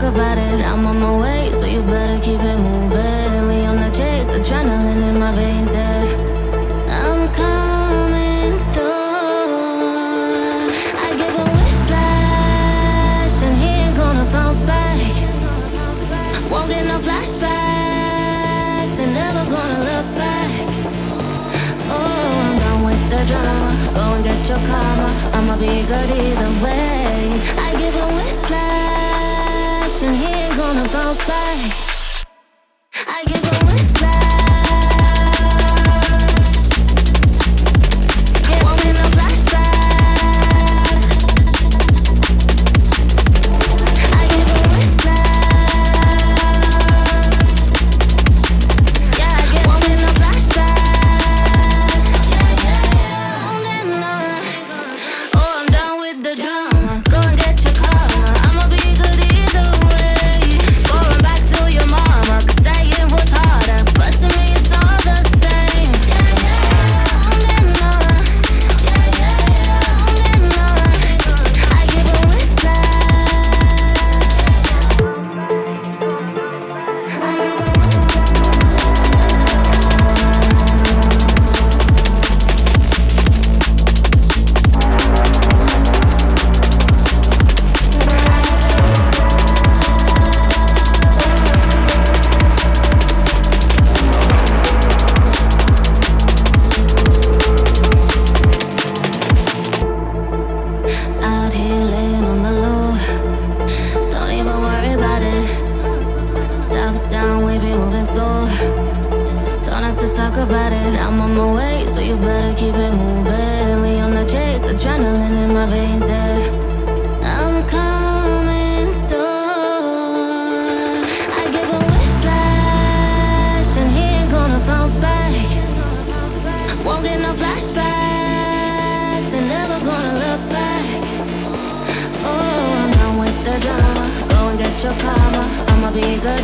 about it. I'm on my way, so you better keep it moving. We on the chase, adrenaline in my veins, yeah. I'm coming through. I give a whiplash, and he ain't gonna bounce back. Won't get no flashbacks, and never gonna look back. Oh, I'm done with the drama. Go and get your karma. I'ma be good either way. I give a whiplash, and he ain't gonna bounce back. I give a whiplash. Won't get no flashback. I give a whiplash. Yeah, I give won't get no flashback. About it, I'm on my way, so you better keep it moving. We on the chase, adrenaline in my veins, yeah. I'm coming through. I give a whiplash, and he ain't gonna bounce back. Won't get no flashbacks, and never gonna look back. Oh, I'm done with the drama. Go and get your karma. I'ma be good